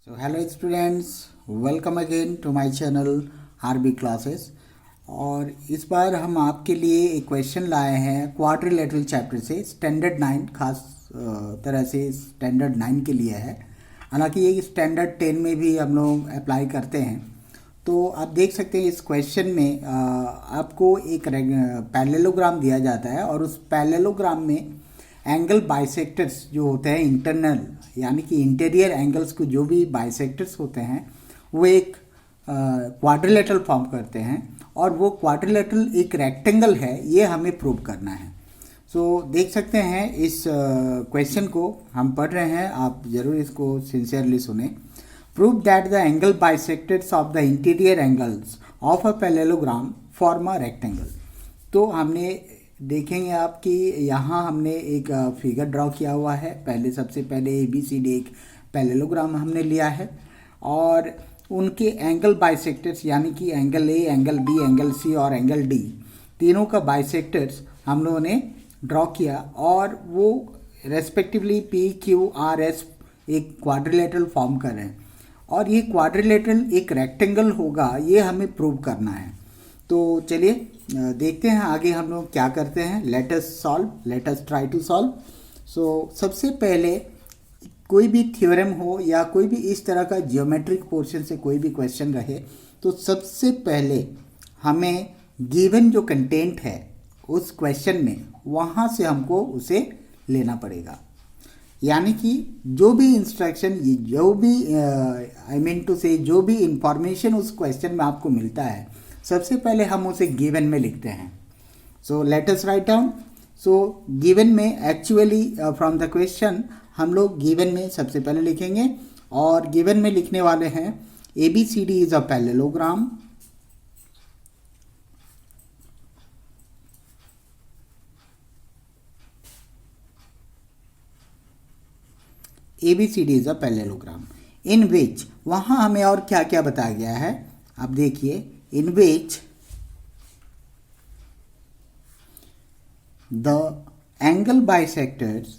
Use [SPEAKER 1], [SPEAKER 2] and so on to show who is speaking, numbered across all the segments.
[SPEAKER 1] So hello students, welcome again to my channel RB Classes। और इस बार हम आपके लिए एक क्वेश्चन लाए हैं क्वाड्रिलेटरल चैप्टर से स्टैंडर्ड 9, खास तरह से स्टैंडर्ड 9 के लिए है। हालांकि ये स्टैंडर्ड 10 में भी हम लोग अप्लाई करते हैं। तो आप देख सकते हैं इस क्वेश्चन में आपको एक पैरेललोग्राम दिया जाता है और उस पैरेललोग्राम में एंगल बाइसेक्टर्स जो होते हैं इंटरनल यानी कि इंटीरियर एंगल्स को जो भी बाइसेक्टर्स होते हैं वो एक क्वाड्रिलेटरल फॉर्म करते हैं और वो क्वाड्रिलेटरल एक रेक्टेंगल है, ये हमें प्रूव करना है। सो देख सकते हैं इस क्वेश्चन को हम पढ़ रहे हैं, आप ज़रूर इसको सिंसियरली सुने। Prove that the angle bisectors of the interior angles of a parallelogram form a rectangle. तो हमने देखेंगे आप कि यहाँ हमने एक फिगर ड्रॉ किया हुआ है। पहले सबसे पहले ABCD एक पैरेललोग्राम हमने लिया है और उनके एंगल बाइसेक्टर्स यानी कि angle A, angle B, angle C और एंगल D तीनों का बाइसेक्टर्स हम लोगों ने ड्रॉ किया और वो रेस्पेक्टिवली PQRS एक क्वाड्रिलेटरल फॉर्म कर रहे हैं और ये क्वाड्रिलेटरल एक रेक्टेंगल होगा, ये हमें प्रूव करना है। तो चलिए देखते हैं आगे हम लोग क्या करते हैं। Let us try to solve. So सबसे पहले कोई भी थ्योरम हो या कोई भी इस तरह का जियोमेट्रिक पोर्शन से कोई भी क्वेश्चन रहे तो सबसे पहले हमें गिवन जो कंटेंट है उस क्वेश्चन में वहाँ से हमको उसे लेना पड़ेगा। यानी कि जो भी इंस्ट्रक्शन, जो भी जो भी इंफॉर्मेशन उस क्वेश्चन में आपको मिलता है सबसे पहले हम उसे गिवन में लिखते हैं। सो let us write down. So given में एक्चुअली फ्रॉम द क्वेश्चन हम लोग गिवन में सबसे पहले लिखेंगे और गिवन में लिखने वाले हैं ABCD is a parallelogram. ABCD is a parallelogram in which, वहाँ हमें और क्या क्या बताया गया है आप देखिए। In which the angle bisectors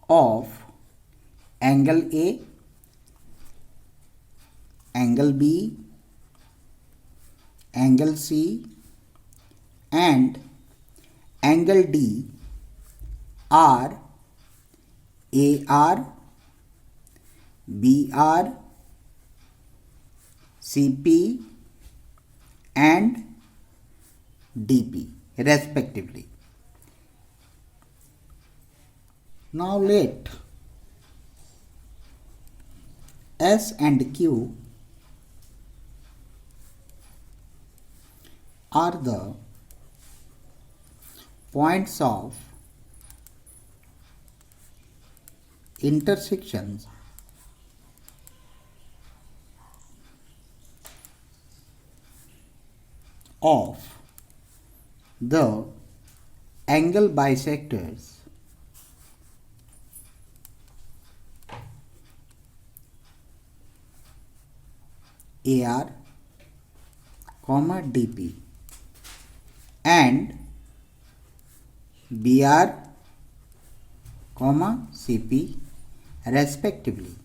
[SPEAKER 1] of angle A, angle B, angle C and angle D are AR, BR, CP and DP respectively. Now let S and Q are the points of intersections of the angle bisectors AR, DP and BR, CP respectively.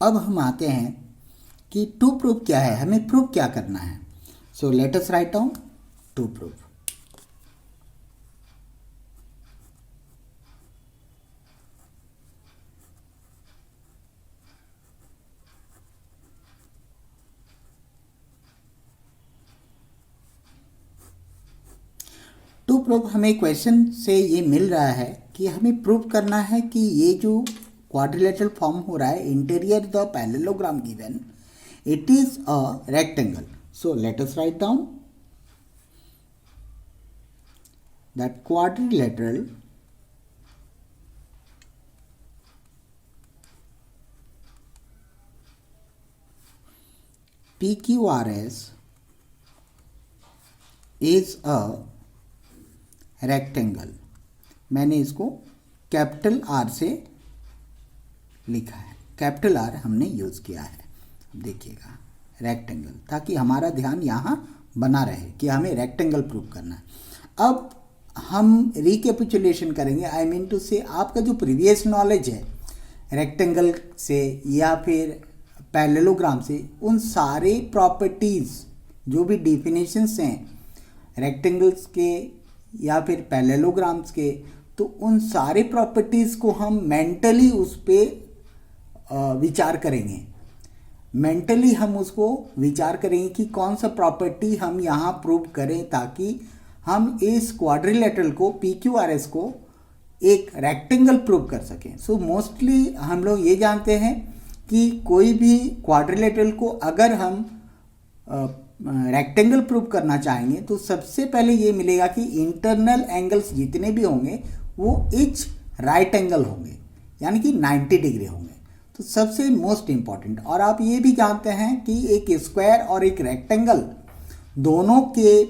[SPEAKER 1] अब हम आते हैं कि to proof क्या है, हमें proof क्या करना है। So let us write down to proof. To proof हमें क्वेश्चन से ये मिल रहा है कि हमें प्रूव करना है कि ये जो क्वाड्रिलेटरल फॉर्म हो रहा है interior the parallelogram given it is a rectangle. So let us write down that quadrilateral PQRS is a rectangle. मैंने इसको कैपिटल R से लिखा है, कैपिटल R हमने यूज़ किया है। अब देखिएगा रेक्टेंगल, ताकि हमारा ध्यान यहाँ बना रहे कि हमें रेक्टेंगल प्रूव करना है। अब हम रिकैपिचुलेशन करेंगे, आई मीन टू से आपका जो प्रीवियस नॉलेज है रेक्टेंगल से या फिर पैरेललोग्राम से, उन सारे प्रॉपर्टीज़ जो भी डिफिनेशंस हैं रेक्टेंगल्स के या फिर पैरेललोग्राम्स के, तो उन सारे प्रॉपर्टीज़ को हम मेंटली उस पर विचार करेंगे। मेंटली हम उसको विचार करेंगे कि कौन सा प्रॉपर्टी हम यहाँ प्रूव करें ताकि हम इस क्वाड्रिलेटरल को PQRS को एक रेक्टेंगल प्रूव कर सकें। सो मोस्टली हम लोग ये जानते हैं कि कोई भी क्वाड्रिलेटरल को अगर हम रेक्टेंगल प्रूव करना चाहेंगे तो सबसे पहले ये मिलेगा कि इंटरनल एंगल्स जितने भी होंगे वो इच राइट एंगल होंगे, यानी कि 90 डिग्री होंगे। तो सबसे मोस्ट इम्पॉर्टेंट, और आप ये भी जानते हैं कि एक स्क्वायर और एक रेक्टेंगल दोनों के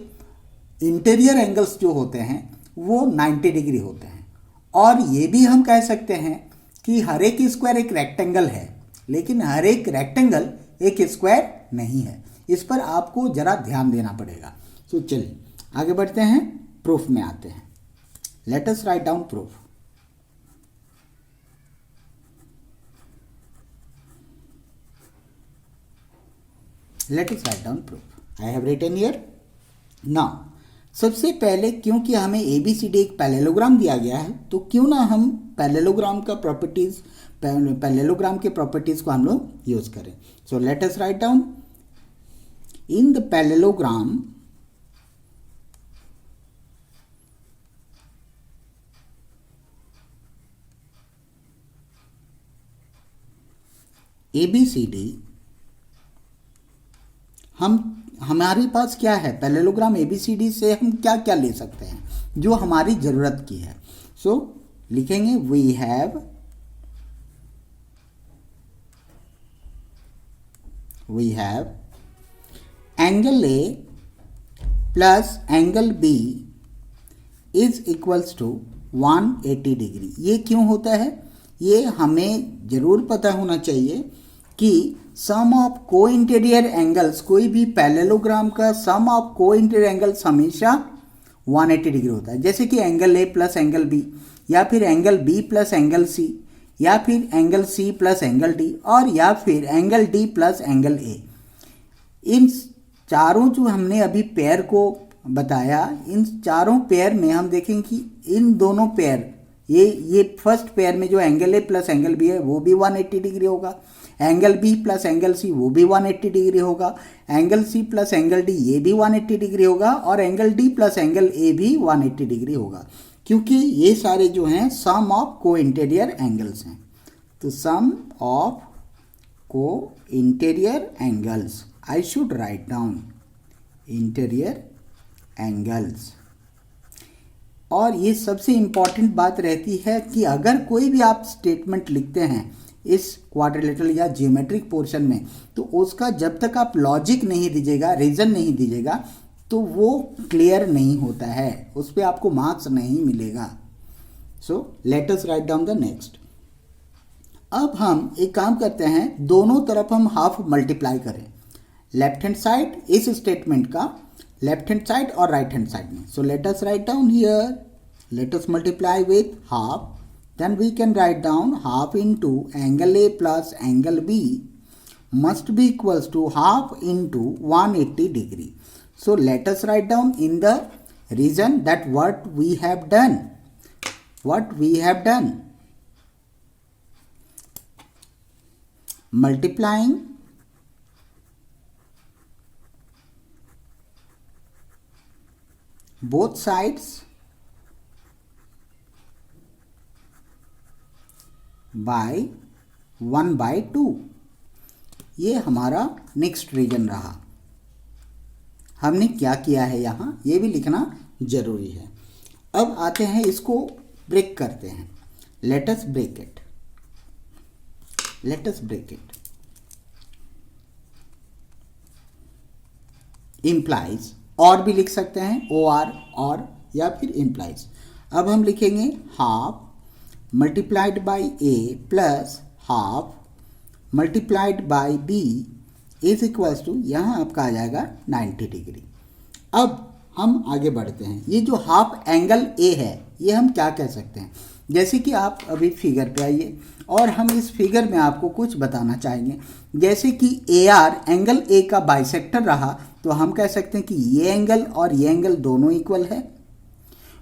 [SPEAKER 1] इंटीरियर एंगल्स जो होते हैं वो 90 डिग्री होते हैं। और ये भी हम कह सकते हैं कि हर एक स्क्वायर एक रेक्टेंगल है, लेकिन हर एक रेक्टेंगल एक स्क्वायर नहीं है। इस पर आपको ज़रा ध्यान देना पड़ेगा। तो चलिए आगे बढ़ते हैं, प्रूफ में आते हैं। Let us write down proof. Let us write down proof. I have written here now. सबसे पहले क्योंकि हमें ABCD एक पैरेललोग्राम दिया गया है, तो क्यों ना हम पैरेललोग्राम का प्रॉपर्टीज, पैरेललोग्राम के प्रॉपर्टीज को हम लोग यूज करें। सो let us write down in the parallelogram ABCD, हमारे पास क्या है, पैरेललोग्राम ABCD से हम क्या क्या ले सकते हैं जो हमारी ज़रूरत की है। सो लिखेंगे we have angle A plus angle B is equals to 180 degree. ये क्यों होता है? ये हमें ज़रूर पता होना चाहिए कि सम ऑफ को इंटीरियर एंगल्स, कोई भी पैरेललोग्राम का सम ऑफ को इंटीरियर एंगल्स हमेशा 180 डिग्री होता है। जैसे कि angle A plus angle B, या फिर angle B plus angle C, या फिर angle C plus angle D, और या फिर angle D plus angle A। इन चारों जो हमने अभी पेयर को बताया, इन चारों पेयर में हम देखेंगे कि इन दोनों पेयर, ये फर्स्ट पेयर में जो angle A plus angle B है वो भी 180 डिग्री होगा, angle B plus angle C वो भी 180 डिग्री होगा, angle C plus angle D ये भी 180 डिग्री होगा, और angle D plus angle A भी 180 डिग्री होगा, क्योंकि ये सारे जो हैं सम ऑफ को इंटीरियर एंगल्स हैं। तो सम ऑफ को interior angles, I should write down interior angles. और ये सबसे इम्पॉर्टेंट बात रहती है कि अगर कोई भी आप स्टेटमेंट लिखते हैं इस क्वाड्रिलेटरल या जियोमेट्रिक पोर्शन में, तो उसका जब तक आप लॉजिक नहीं दीजिएगा, रीज़न नहीं दीजिएगा, तो वो क्लियर नहीं होता है, उस पर आपको मार्क्स नहीं मिलेगा। सो let us write down the next. अब हम एक काम करते हैं, दोनों तरफ हम हाफ मल्टीप्लाई करें, लेफ्ट हैंड साइड इस स्टेटमेंट का, लेफ्ट हैंड साइड और राइट हैंड साइड में। सो let us write down here, let us multiply with half, then we can write down half into angle A plus angle B must be equals to half into 180 degree. So let us write down in the reason that what we have done. What we have done. Multiplying both sides by 1/2, ये हमारा next reason रहा। हमने क्या किया है यहाँ, ये भी लिखना जरूरी है। अब आते हैं, इसको ब्रेक करते हैं। Let us break it, let us break it. Implies, और भी लिख सकते हैं, और या फिर इम्प्लाइज। अब हम लिखेंगे half multiplied by A plus half multiplied by B is equals to, यहाँ आपका आ जाएगा 90 डिग्री। अब हम आगे बढ़ते हैं। ये जो हाफ एंगल ए है ये हम क्या कह सकते हैं, जैसे कि आप अभी फिगर पे आइए और हम इस फिगर में आपको कुछ बताना चाहेंगे। जैसे कि ए आर एंगल ए का बाइसेक्टर रहा तो हम कह सकते हैं कि ये एंगल और ये एंगल दोनों इक्वल है।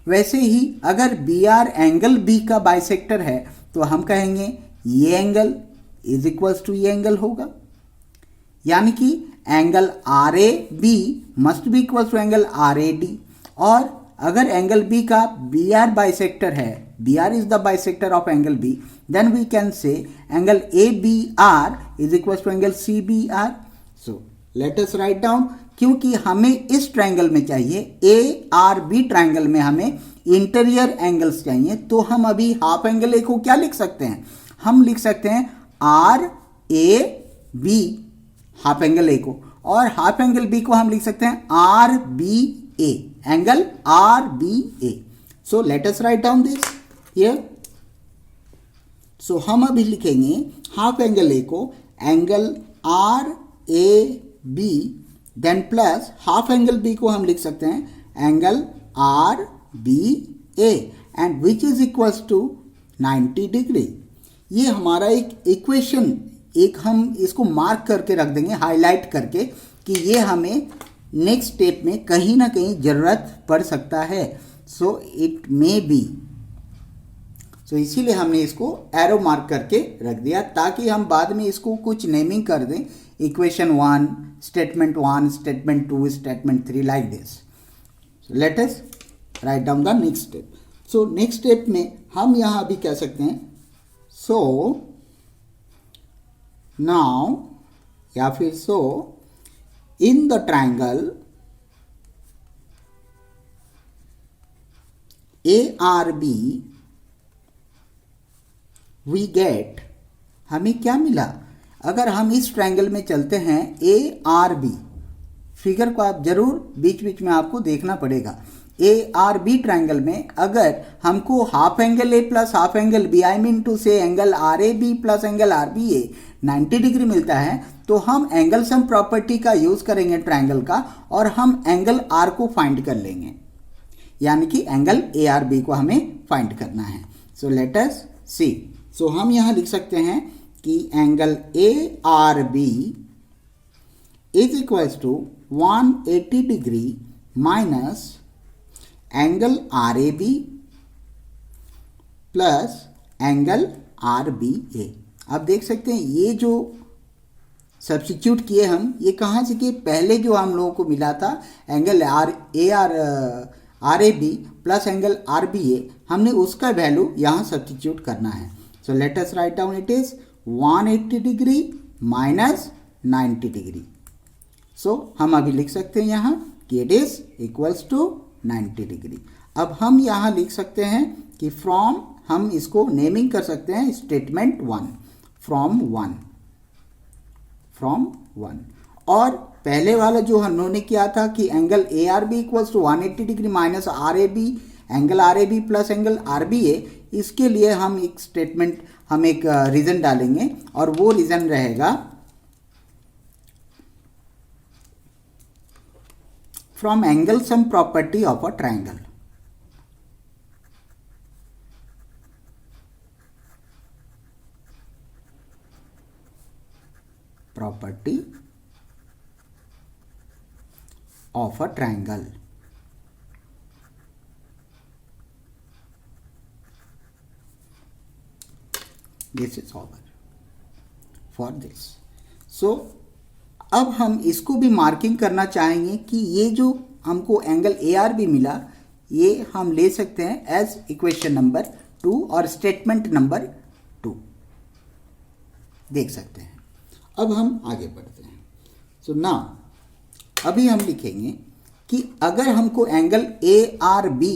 [SPEAKER 1] वैसे ही अगर बी आर एंगल बी का बाइसेक्टर है तो हम कहेंगे ये एंगल इज इक्वल्स टू ये एंगल होगा, यानी कि angle R A B must be equals to angle R A D. और अगर एंगल बी का बी आर बाइसेक्टर है, B R is the bisector of angle B, then we can say angle A B R is equals to angle C B R. So let us write down, क्योंकि हमें इस triangle में चाहिए, ए R B triangle में हमें interior angles चाहिए, तो हम अभी हाफ एंगल ए को क्या लिख सकते हैं, हम लिख सकते हैं R A B half angle A को, और हाफ एंगल बी को हम लिख सकते हैं R B A, angle R B A. So let us write down this here. So हम अभी लिखेंगे हाफ एंगल ए को angle R A B, then plus half angle B को हम लिख सकते हैं angle R B A, and which is equals to 90 degree. ये हमारा एक इक्वेशन, एक हम इसको मार्क करके रख देंगे, हाईलाइट करके, कि ये हमें नेक्स्ट स्टेप में कहीं ना कहीं ज़रूरत पड़ सकता है। सो इट मे बी, सो इसीलिए हमने इसको एरो मार्क करके रख दिया, ताकि हम बाद में इसको कुछ नेमिंग कर दें, equation 1, statement 1, statement 2, statement 3, like this. Late us write down the next step. So next step में हम यहाँ अभी कह सकते हैं सो नाउ, या फिर so in the triangle A R B we get, हमें क्या मिला, अगर हम इस ट्रायंगल में चलते हैं ए आर बी, फिगर को आप जरूर बीच बीच में आपको देखना पड़ेगा। ए आर बी ट्रायंगल में अगर हमको half angle A plus half angle B, I mean to से angle R A B plus angle R B A 90 degree मिलता है, तो हम एंगल सम प्रॉपर्टी का यूज करेंगे ट्रायंगल का, और हम एंगल आर को फाइंड कर लेंगे, यानी कि एंगल ए आर बी को हमें फाइंड करना है। सो लेट अस सी। सो हम यहाँ लिख सकते हैं कि angle A R B is equals to 180 degree minus angle R A B plus angle R B A. आप देख सकते हैं ये जो सब्स्टिट्यूट किए हम, ये कहाँ से किए, पहले जो हम लोगों को मिला था angle R A B plus angle R B A, हमने उसका वैल्यू यहाँ सब्स्टिट्यूट करना है। So let us write down, it is 180 degree minus 90 degree. So हम अभी लिख सकते हैं यहाँ कि it is equals to 90 degree. अब हम यहाँ लिख सकते हैं कि फ्रॉम, हम इसको नेमिंग कर सकते हैं स्टेटमेंट 1, फ्रॉम 1, और पहले वाला जो हमने किया था कि angle A R B equals to 180 degree minus R A B, angle R A B plus angle R B A, इसके लिए हम एक स्टेटमेंट, हम एक रीजन डालेंगे, और वो रीजन रहेगा from angle sum property of a triangle. Property of a triangle. This is over for this. So अब हम इसको भी मार्किंग करना चाहेंगे कि ये जो हमको एंगल ए आर बी मिला, ये हम ले सकते हैं एज इक्वेशन नंबर 2 और स्टेटमेंट नंबर 2 देख सकते हैं। अब हम आगे बढ़ते हैं। सो नाउ अभी हम लिखेंगे कि अगर हमको angle A R B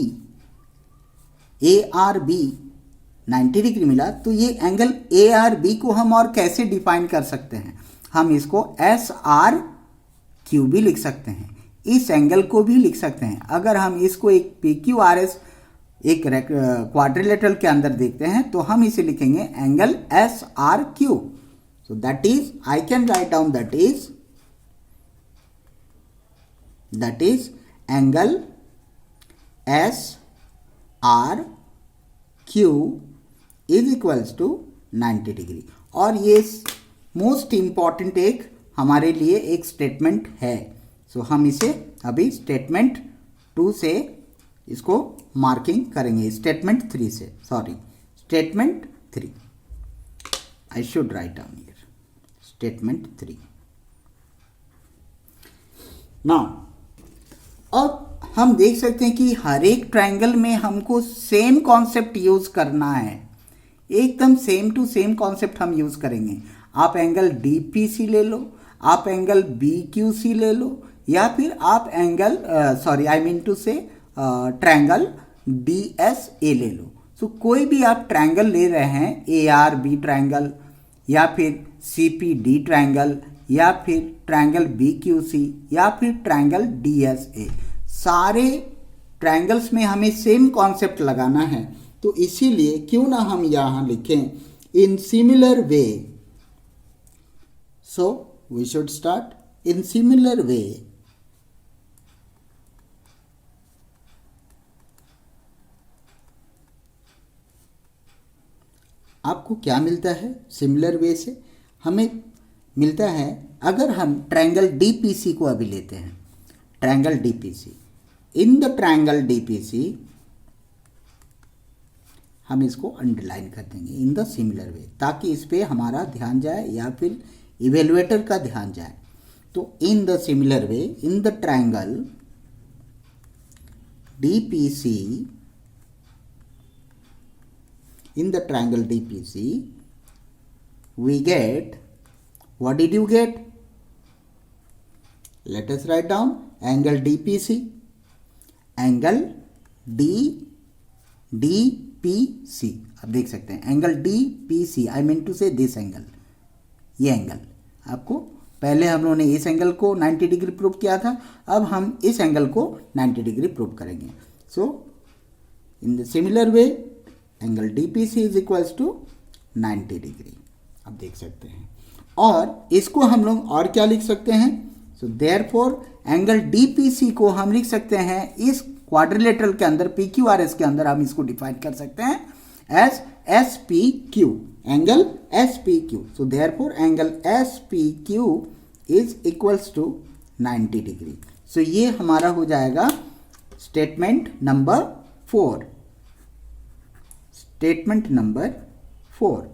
[SPEAKER 1] 90 degree मिला, तो ये एंगल ए आर बी को हम और कैसे डिफाइन कर सकते हैं, हम इसको एस आर क्यू भी लिख सकते हैं, इस एंगल को भी लिख सकते हैं। अगर हम इसको एक पी क्यू आर एस एक क्वाड्रिलेटरल के अंदर देखते हैं तो हम इसे लिखेंगे angle S R Q. So that is, I can write down that is that is angle SRQ is equals to 90 degree. और ये मोस्ट इम्पॉर्टेंट एक हमारे लिए एक स्टेटमेंट है। सो हम इसे अभी स्टेटमेंट 2 से इसको मार्किंग करेंगे, स्टेटमेंट 3 से, sorry statement 3, I should write down here statement 3 now. अब हम देख सकते हैं कि हर एक ट्रायंगल में हमको सेम कॉन्सेप्ट यूज करना है, एकदम सेम टू सेम कॉन्सेप्ट हम यूज करेंगे। आप एंगल डीपीसी ले लो, आप एंगल बीक्यूसी ले लो, या फिर आप angle sorry I mean to say triangle DSA ले लो। सो कोई भी आप ट्रायंगल ले रहे हैं, एआरबी ट्रायंगल या फिर सीपीडी ट्रायंगल या फिर ट्रायंगल बीक्यूसी या फिर ट्रायंगल डीएसए, सारे ट्रायंगल्स में हमें सेम कॉन्सेप्ट लगाना है। तो इसीलिए क्यों ना हम यहां लिखें in similar way. So we should start in similar way. आपको क्या मिलता है सिमिलर वे से? हमें मिलता है, अगर हम ट्रायंगल डीपीसी को अभी लेते हैं, triangle DPC, in the triangle DPC हम इसको अंडरलाइन कर देंगे इन द सिमिलर वे, ताकि इस पे हमारा ध्यान जाए या फिर इवेलुएटर का ध्यान जाए। तो इन the similar way, in the triangle DPC, in the triangle DPC, we get, what did you get? Let us write down angle DPC, angle DPC। आप देख सकते हैं angle DPC, I mean to say this angle, ये angle आपको, पहले हम लोगों ने इस एंगल को 90 डिग्री प्रूव किया था, अब हम इस एंगल को 90 डिग्री प्रूव करेंगे। So in the similar way angle DPC is equals to 90 degree, आप देख सकते हैं। और इसको हम लोग और क्या लिख सकते हैं? सो देयरफॉर एंगल डीपीसी को हम लिख सकते हैं इस क्वाड्रिलेटरल के अंदर, पीक्यूआरएस के अंदर हम इसको डिफाइन कर सकते हैं as SPQ, angle SPQ. So therefore angle SPQ is equals to 90 degree. So ये हमारा हो जाएगा statement number 4, statement number 4।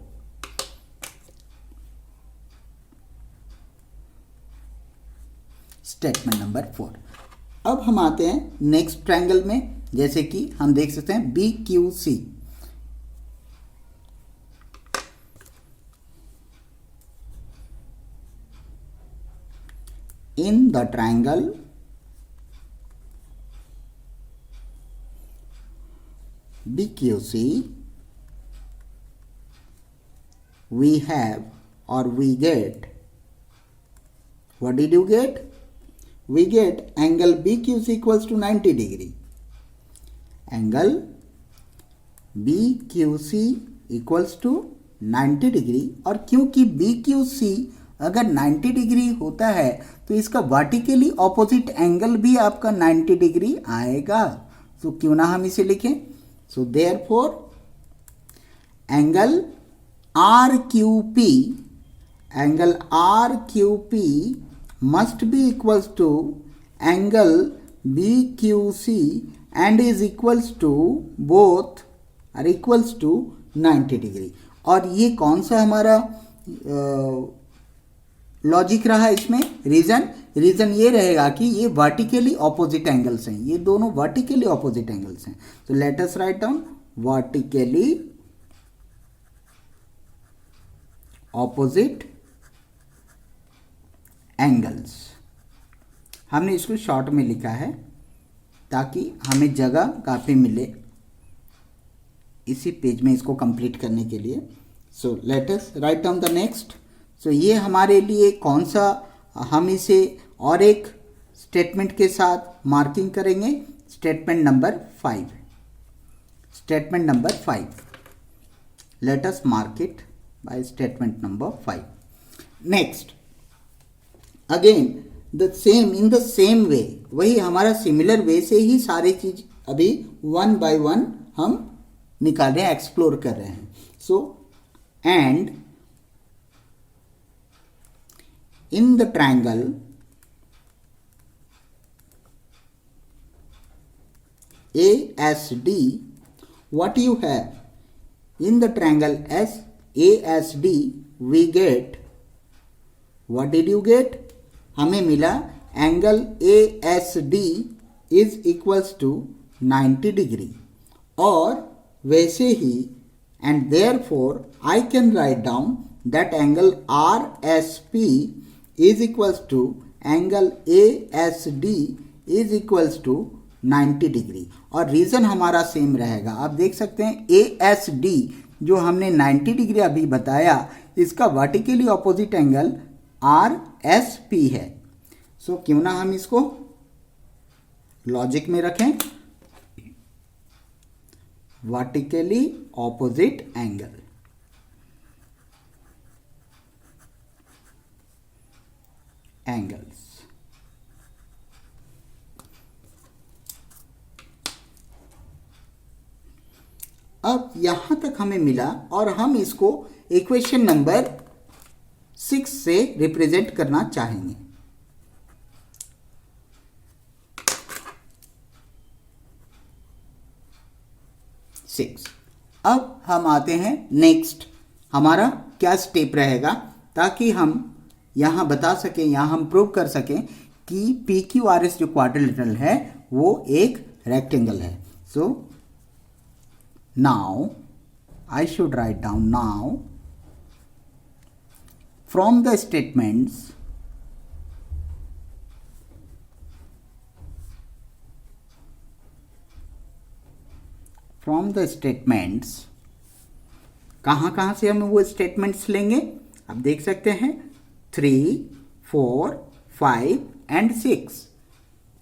[SPEAKER 1] Statement number 4। अब हम आते हैं नेक्स्ट ट्रायंगल में, जैसे कि हम देख सकते हैं B Q C. In the triangle BQC, we have or we get, what did you get? We get angle BQC equals to 90 degree. Angle BQC equals to 90 degree. और क्योंकि BQC अगर 90 डिग्री होता है तो इसका वर्टिकली ऑपोजिट एंगल भी आपका 90 degree आएगा। तो क्यों ना हम इसे लिखें? सो therefore angle RQP, angle RQP must be equals to angle BQC and is equals to both are equals to 90 degree. और ये कौन सा हमारा लॉजिक रहा इसमें? रीजन ये रहेगा कि ये वर्टिकली ऑपोजिट एंगल्स हैं, ये दोनों वर्टिकली ऑपोजिट एंगल्स हैं। तो late us write down vertically opposite angles. हमने इसको शॉर्ट में लिखा है ताकि हमें जगह काफ़ी मिले इसी पेज में इसको कंप्लीट करने के लिए। So let us write down the next. So ये हमारे लिए कौन सा, हम इसे और एक स्टेटमेंट के साथ मार्किंग करेंगे, statement number 5। Statement number 5, let us mark it by statement number 5। Next again the same in the same way, वही हमारा सिमिलर वे से ही सारी चीज अभी वन बाय वन हम निकाल रहे हैं, एक्सप्लोर कर रहे हैं. So and in the triangle ASD, what you have in the triangle ASD, we get, what did you get? हमें मिला angle ASD is equals to 90 degree. और वैसे ही and therefore I can write down that angle RSP is equals to angle ASD is equals to 90 degree. और reason हमारा same रहेगा. आप देख सकते हैं ASD जो हमने 90 डिग्री अभी बताया, इसका वर्टिकली ऑपोजिट एंगल RSP है. सो क्यों ना हम इसको लॉजिक में रखें, वर्टिकली ऑपोजिट एंगल. एंगल्स अब यहां तक हमें मिला और हम इसको इक्वेशन नंबर 6 से रिप्रेजेंट करना चाहेंगे. 6. अब हम आते हैं नेक्स्ट, हमारा क्या स्टेप रहेगा ताकि हम यहां बता सकें, यहां हम प्रूव कर सकें कि PQRS जो क्वाड्रिलेटरल है वो एक रेक्टेंगल है. सो now I should write down, now from the statements कहाँ से हम वो स्टेटमेंट्स लेंगे आप देख सकते हैं 3, 4, 5 एंड 6.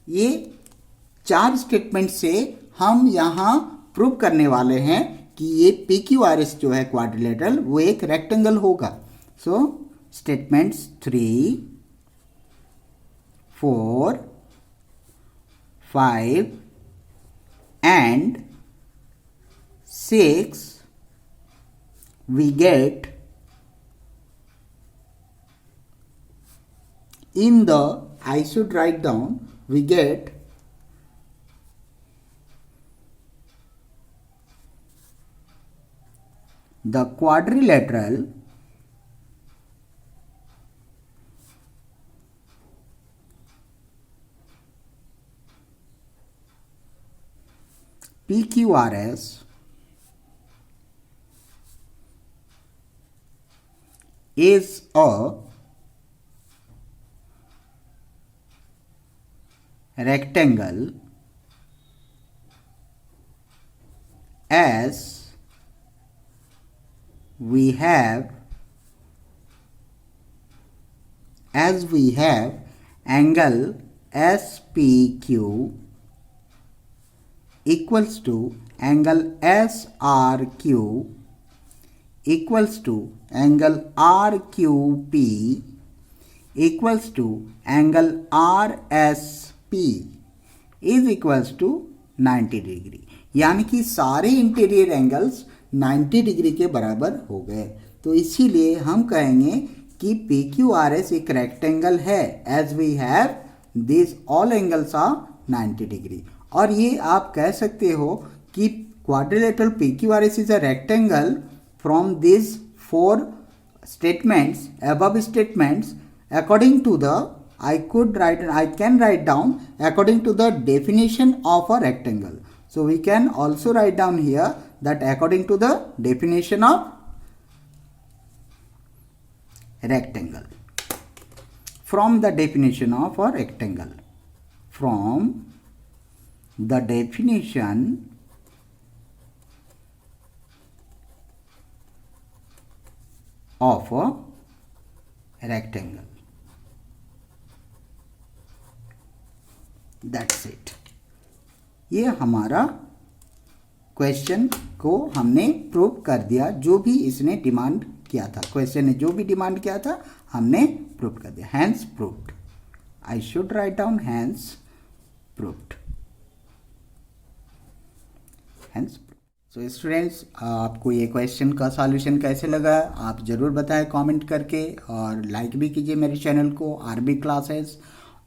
[SPEAKER 1] ये 4 स्टेटमेंट से हम यहाँ प्रूव करने वाले हैं कि ये PQRS जो है क्वाड्रिलेटरल वो एक रेक्टेंगल होगा. सो statements 3, 4, 5 and 6 we get in the, I should write down, we get the quadrilateral PQRS is a rectangle as we have angle SPQ equals to angle SRQ equals to angle RQP equals to angle RSP is equals to 90 degree. यानी कि सारे interior angles 90 degree के बराबर हो गए. तो इसीलिए हम कहेंगे कि PQRS एक रेक्टेंगल है as we have this all angles are 90 degree. और ये आप कह सकते हो कि quadrilateral PQRS is a rectangle from this 4 statements, above statements, according to the, I can write down according to the definition of a rectangle. So we can also write down here that according to the definition of rectangle. From the definition of a rectangle. From the definition of a rectangle. That's it. ये हमारा question को हमने prove कर दिया. जो भी इसने demand किया था, क्वेश्चन ने जो भी डिमांड किया था हमने प्रूव कर दिया. Hence proved. I should write down hence proved. Hence so students, आपको ये क्वेश्चन का सॉल्यूशन कैसे लगा आप ज़रूर बताएं कमेंट करके, और लाइक भी कीजिए मेरे चैनल को आरबी क्लासेस।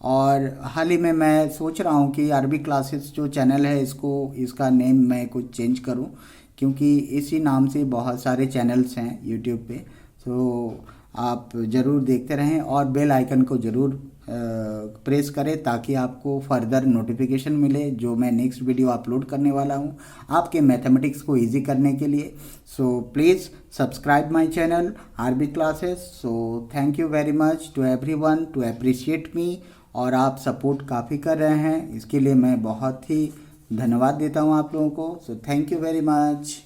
[SPEAKER 1] और हाल ही में मैं सोच रहा हूँ कि आरबी क्लासेस जो चैनल है इसका नेम मैं कुछ चेंज करूँ, क्योंकि इसी नाम से बहुत सारे चैनल्स हैं यूट्यूब पे। सो आप ज़रूर देखते रहें और बेल आइकन को ज़रूर प्रेस करें ताकि आपको फर्दर नोटिफिकेशन मिले जो मैं नेक्स्ट वीडियो अपलोड करने वाला हूं आपके मैथमेटिक्स को इजी करने के लिए। So please subscribe my channel RB classes. So thank you very much to everyone to appreciate me, और आप सपोर्ट काफ़ी कर रहे हैं, इसके लिए मैं बहुत ही धन्यवाद देता हूं आप लोगों को। सो थैंक यू वेरी मच।